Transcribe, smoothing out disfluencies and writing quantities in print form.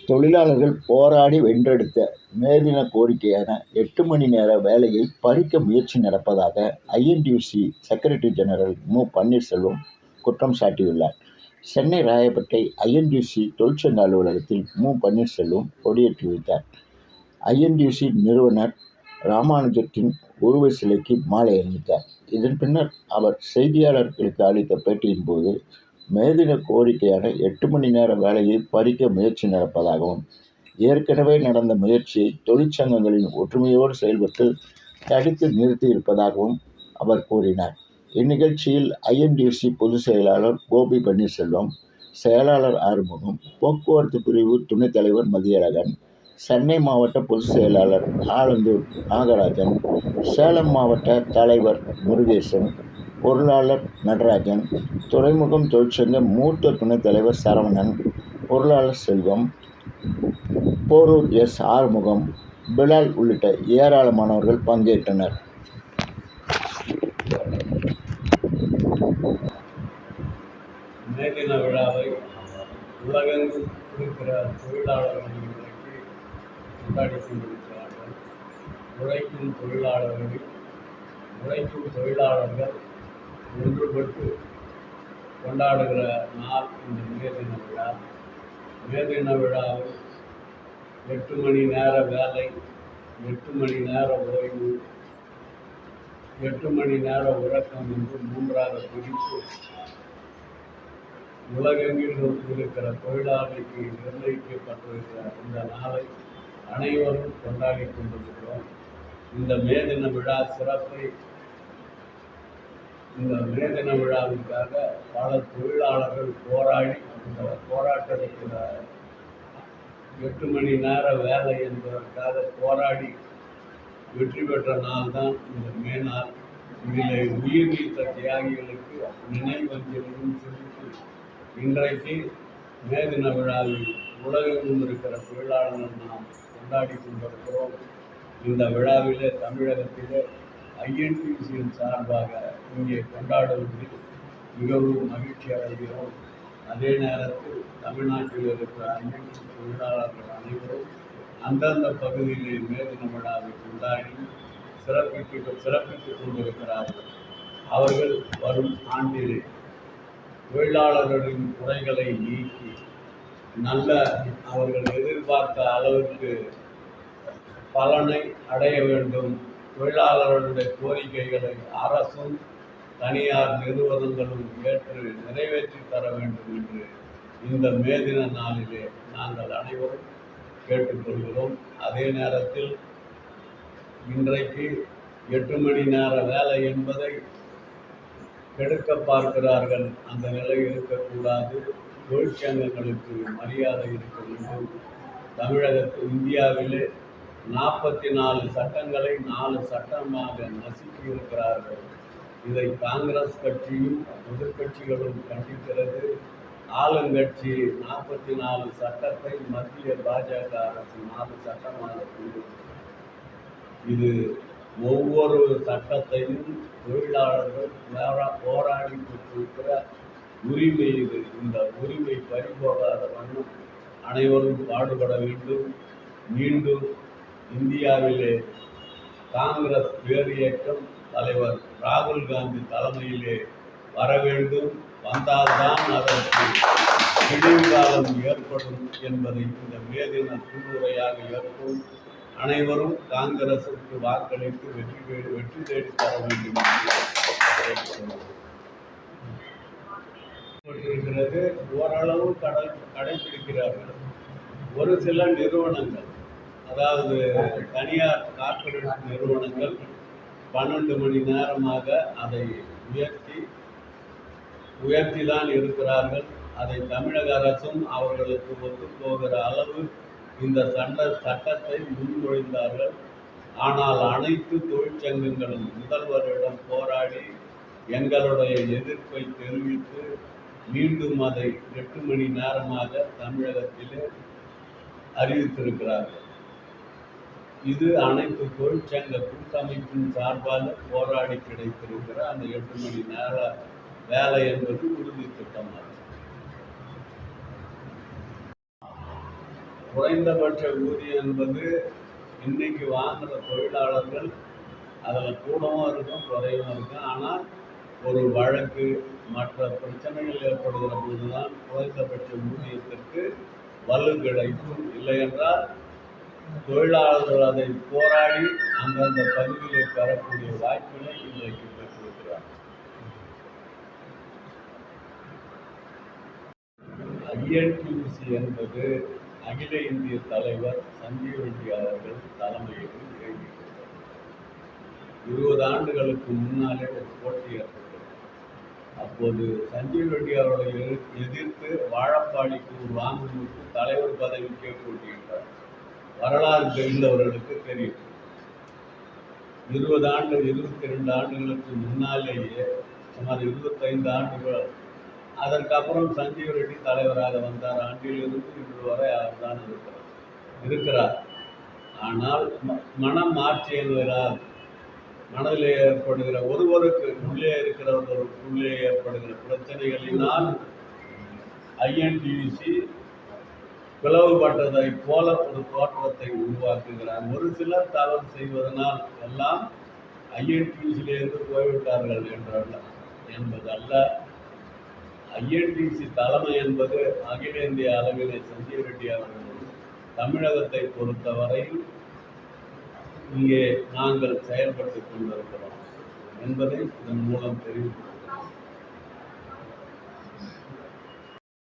தொழிலாளர்கள் போராடி வென்றெடுத்த மே தின கோரிக்கையான 8 மணி நேர வேலையை பறிக்க முயற்சி நடப்பதாக ஐஎன்டியூசி செக்ரட்டரி ஜெனரல் மு. பன்னீர்செல்வம் குற்றம் சாட்டியுள்ளார். சென்னை ராயப்பேட்டை ஐஎன்டியூசி தொழிற்சங்க அலுவலகத்தில் மு. பன்னீர்செல்வம் கொடியேற்றி வைத்தார். ஐஎன்டியூசி நிறுவனர் ராமானுஜத்தின் உருவ சிலைக்கு மாலை அணிவித்தார். இதன் பின்னர் அவர் செய்தியாளர்களுக்கு அளித்த பேட்டியின் போது, மே தின கோரிக்கையான 8 மணி நேர வேலையை பறிக்க முயற்சி நடப்பதாகவும், ஏற்கனவே நடந்த முயற்சியை தொழிற்சங்கங்களின் ஒற்றுமையோடு செயல்பட்டு தடுத்து நிறுத்தியிருப்பதாகவும் அவர் கூறினார். இந்நிகழ்ச்சியில் ஐஎன்டியூசி பொதுச் செயலாளர் கோபி பன்னீர்செல்வம், செயலாளர் ஆறுமுகம், போக்குவரத்து பிரிவு துணைத் தலைவர் மதியழகன், சென்னை மாவட்ட பொதுச் செயலாளர் ஆலந்தூர் நாகராஜன், சேலம் மாவட்ட தலைவர் முருகேசன், பொருளாளர் நடராஜன், துறைமுகம் தொழிற்சங்க மூத்த துணைத் தலைவர் சரவணன், பொருளாளர் செல்வம், போரூர் எஸ். ஆறுமுகம், பிலால் உள்ளிட்ட ஏராளமானவர்கள் பங்கேற்றனர். மே தின விழாவை உலகெங்கும் இருக்கிற தொழிலாளர்கள் இன்றைக்கு கொண்டாடி கொண்டிருக்கிறார்கள். உழைக்கும் தொழிலாளர்கள் ஒன்றுபட்டு கொண்டாடுகிற நாள் இந்த மே தின விழா. மே தின விழாவில் 8 மணி நேர வேலை, 8 மணி நேர ஓய்வு, 8 மணி நேர உறக்கம் என்று மூன்றாக பிரித்து உலகெங்கிலும் இருக்கிற தொழிலாளிக்கு நிர்ணயிக்கப்பட்டிருக்கிற இந்த நாளை அனைவரும் கொண்டாடி கொண்டிருக்கிறோம். இந்த மே தின விழா சிறப்பை, இந்த மே தின விழாவிற்காக பல தொழிலாளர்கள் போராடி இந்த போராட்டத்திற்கு 8 மணி நேர வேலை என்பதற்காக போராடி வெற்றி பெற்ற நாள் தான் இந்த மே நாள். இதில் உயிர் நீத்த தியாகிகளுக்கு நினைவஞ்சலியும் செலுத்தி இன்றைக்கு மே தின விழாவில் உலகெங்கும் இருக்கிற தொழிலாளர்கள் நாம் கொண்டாடி கொண்டிருக்கிறோம். இந்த விழாவிலே தமிழகத்திலே ஐஎன்டியூசியின் சார்பாக இங்கே கொண்டாடுவதில் மிகவும் மகிழ்ச்சி அடைகிறோம். அதே நேரத்தில் தமிழ்நாட்டில் இருக்கிற ஐஎன்டியூசி தொழிலாளர்கள் அனைவரும் அந்தந்த பகுதியிலே மே தின விழாவை கொண்டாடி சிறப்பித்துக் கொண்டிருக்கிறார்கள். அவர்கள் வரும் ஆண்டிலே தொழிலாளர்களின் குறைகளை நீக்கி நல்ல அவர்கள் எதிர்பார்த்த அளவுக்கு பலனை அடைய வேண்டும். தொழிலாளர்களுடைய கோரிக்கைகளை அரசும் தனியார் நிறுவனங்களும் ஏற்று நிறைவேற்றி தர வேண்டும் என்று இந்த மே தின நாளிலே நாங்கள் அனைவரும் கேட்டுக்கொள்கிறோம். அதே நேரத்தில் இன்றைக்கு 8 மணி நேர வேலை என்பதை கெடுக்க பார்க்கிறார்கள். அந்த நிலை இருக்கக்கூடாது. தொழிற்சங்கங்களுக்கு மரியாதை இருக்க வேண்டும். தமிழகத்தில் இந்தியாவிலே 44 சட்டங்களை 4 சட்டமாக நசுக்கி இருக்கிறார்கள். இதை காங்கிரஸ் கட்சியும் எதிர்கட்சிகளும் கண்டிக்கிறது. ஆளுங்கட்சி 44 சட்டத்தை மத்திய பாஜக அரசு 4 சட்டமாக கொண்டிருக்கிறது. இது ஒவ்வொரு சட்டத்தையும் தொழிலாளர்கள் போராடி பெற்றிருக்கிற உரிமை இது. இந்த உரிமை பறிபோகாத வண்ணம் அனைவரும் பாடுபட வேண்டும். மீண்டும் இந்தியாவிலே காங்கிரஸ் பேரியக்கம் தலைவர் ராகுல் காந்தி தலைமையிலே வர வேண்டும். வந்தால்தான் அதற்கு விடிவு காலம் ஏற்படும் என்பதை இந்த மே தின சூழ்நிலையாக ஏற்படும். அனைவரும் காங்கிரசுக்கு வாக்களித்து வெற்றி தேடி தர வேண்டும் இருக்கிறது. ஓரளவு கடைபிடிக்கிறார்கள். ஒரு சில நிறுவனங்கள், அதாவது தனியார் கார்ப்பரேட் நிறுவனங்கள் 12 மணி நேரமாக அதை உயர்த்தி தான் இருக்கிறார்கள். அதை தமிழக அரசும் அவர்களுக்கு ஒத்துப்போகிற அளவு இந்த சட்டத்தை முன்மொழிந்தார்கள். ஆனால் அனைத்து தொழிற்சங்கங்களும் முதல்வரிடம் போராடி எங்களுடைய எதிர்ப்பை தெரிவித்து மீண்டும் அதை 8 மணி நேரமாக தமிழகத்திலே அறிவித்திருக்கிறார்கள். இது அனைத்து தொழிற்சங்க கூட்டமைப்பின் சார்பாக போராடி கிடைத்திருக்கிற அந்த 8 மணி நேர வேலை என்பது உறுதி திட்டமாகும். குறைந்தபட்ச ஊதியம் என்பது இன்னைக்கு வாங்குற தொழிலாளர்கள் அதில் கூடவும் இருக்கும் குறைவும் இருக்கும். ஆனால் ஒரு வழக்கு மற்ற பிரச்சனைகள் ஏற்படுகிற போது தான் குறைந்தபட்ச ஊதியத்திற்கு வலு கிடைக்கும். இல்லை என்றால் தொழிலாளர்கள் அதை போராடி அந்தந்த பகுதியை பெறக்கூடிய வாய்ப்பினை இன்றைக்கு பெற்றிருக்கிறார். ஐஎன்டியூசி என்பது அகில இந்திய தலைவர் சஞ்சீவ் ரெட்டி அவர்கள் தலைமையில் இயங்கியிருக்கிறது. 20 ஆண்டுகளுக்கு முன்னாலே ஒரு போட்டி ஏற்பட்டது. அப்போது சஞ்சீவ் ரெட்டி அவர்களை எதிர்த்து வாழப்பாடிக்கு ஒரு வாங்குமுக்கு தலைவர் பதவிக்கே போட்டியிட்டார். வரலாறு தெரிந்தவர்களுக்கு தெரியும். 22 ஆண்டுகளுக்கு முன்னாலேயே சுமார் 25 ஆண்டுகள் அதற்கப்புறம் சஞ்சீவ் ரெட்டி தலைவராக வந்தார். ஆண்டிலிருந்து இன்று வரை அவர் தான் இருக்கிறார். ஆனால் மனம் மாற்றியவரால் மனதில் ஏற்படுகிற ஒருவருக்கு உள்ளே இருக்கிறவர்களுக்குள்ளே ஏற்படுகிற பிரச்சனைகளினால் ஐஎன்டியூசி பிளவுபட்டதை போல ஒரு தோற்றத்தை உருவாக்குகிறார். ஒரு சிலர் தவறு செய்வதனால் எல்லாம் ஐஎன்டியூசியிலிருந்து போய்விட்டார்கள் என்பதல்ல. ஐஎன்டிசி தலைமை என்பது அகில இந்திய அளவிலே சஞ்சீவ் ரெட்டி அவர்கள் தமிழகத்தை பொறுத்தவரையில் இங்கே நாங்கள் செயல்பட்டு கொண்டிருக்கிறோம் என்பதை இதன் மூலம் தெரிவித்துக்